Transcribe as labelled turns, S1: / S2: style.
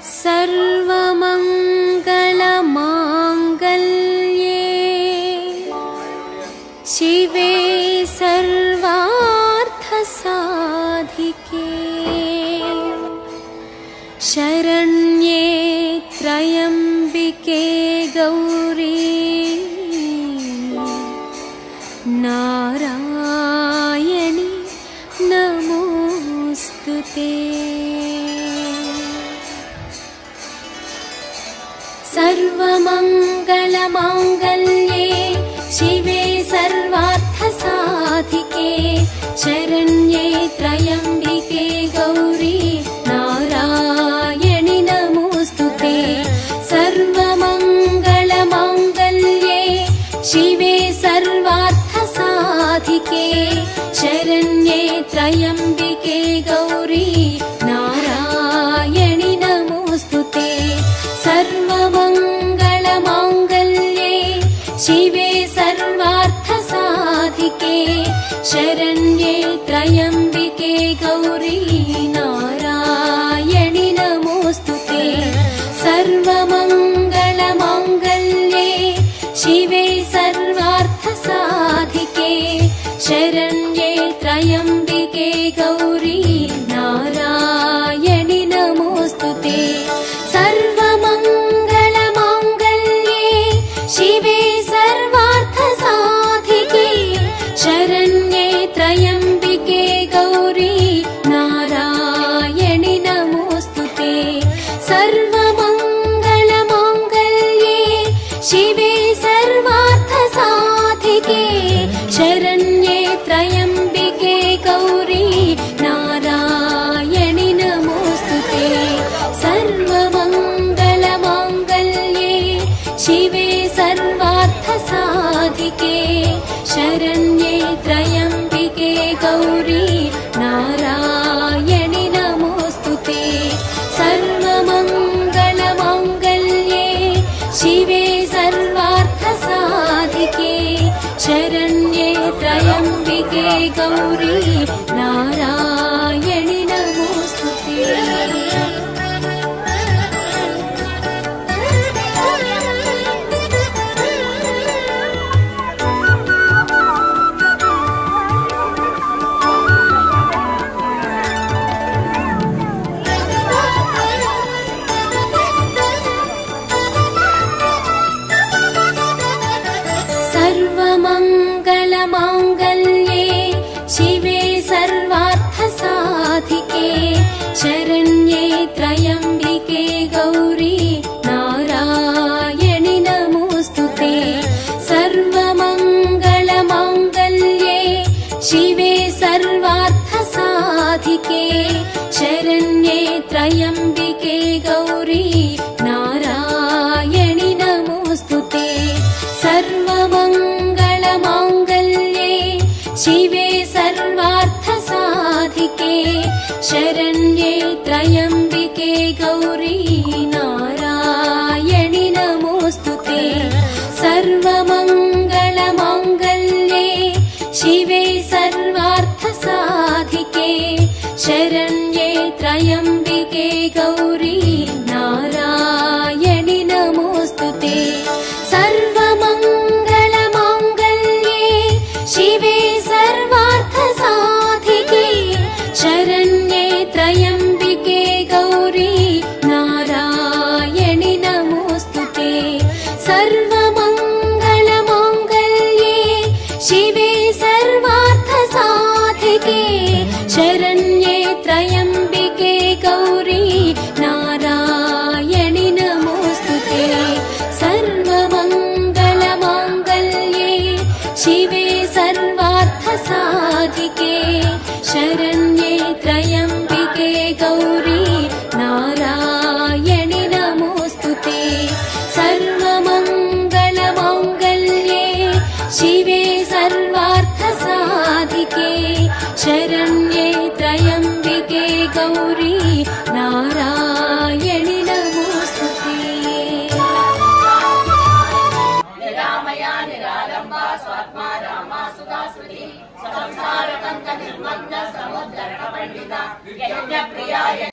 S1: सर्वमङ्गलमाङ्गल्ये शिवे सर्वार्थसाधिके शरण्ये त्र्यम्बिके गौरी नारायणि नमोस्तुते। सर्वमङ्गलमाङ्गल्ये शिवे सर्वार्थसाधिके शरण्ये त्र्यम्बिके गौरी नारायणि नमोस्तुते। सर्वमङ्गलमाङ्गल्ये शिवे सर्वार्थसाधिके शरण्ये त्र्यम्बिके गौरी नारायणि नमोस्तुते। सर्वमङ्गलमाङ्गल्ये शिवे सर्वार्थसाधिके शरण्ये त्र्यम्बिके गौरी नारायणि नमोस्तुते। सर्वमङ्गलमाङ्गल्ये शिवे सर्वार्थसाधिके शरण्ये त्र्यम्बिके गौरी नारायणि नमोस्तुते। सर्वमङ्गलमाङ्गल्ये शिवे सर्वार्थसाधिके शरण्ये त्र्यम्बिके गौरी नारायणि नमोस्तुते। सर्वमङ्गलमाङ्गल्ये शिवे सर्वार्थसाधिके शरण्ये त्र्यम्बिके गौरी नारायणि नमोस्तुते। सर्वमङ्गलमाङ्गल्ये शिवे सर्वार्थसाधिके शरण्ये त्र्यम्बिके गौरी नारायणि नमोस्तुते। सर्वमङ्गलमाङ्गल्ये शिवे सर्वार्थसाधिके शरण्ये त्र्यम्बिके गौरी नारायणि नमोस्तुते। सर्वमङ्गलमाङ्गल्ये शिवे सर्वार्थसाधिके शरण्ये त्र्यम्बिके गौरी नारायणि नमोस्तुते। सर्वमङ्गलमाङ्गल्ये शिवे सर्वार्थसाधिके शरण्ये त्र्यम्बिके गौरी नारायणि नमोस्तुते। सर्वमङ्गलमाङ्गल्ये शिवे सर्वार्थसाधिके शरण्ये त्र्यम्बिके गौरी नारायणि नमोस्तुते। सर्वमङ्गलमाङ्गल्ये शिवे सर्वार्थसाधिके शरण्ये त्र्यम्बिके गौरी नारायणि नमोस्तुते। सर्वमङ्गलमाङ्गल्ये शिवे सर्वार्थसाधिके शरण्ये त्र्यम्बिके गौरी नारायणि नमोस्तुते। सर्वमङ्गलमाङ्गल्ये शिवे सर्वार्थसाधिके शरण्ये त्र्यम्बिके गौरी नारायणि नमोस्तुते। सर्वमङ्गलमाङ्गल्ये शिवे सर्वार्थसाधिके शरण्ये त्र्यम्बिके गौरी नारायणि नमोस्तुते। सर्वमङ्गलमाङ्गल्ये शिवे सर्वार्थसाधिके शरण्ये त्र्यम्बिके गौरी नारायणि नमोस्तुते। निरामया निरालम्बा स्वात्मा रामा सुधा स्मृति संसारकंक निर्मग्न
S2: यज्ञप्रियाय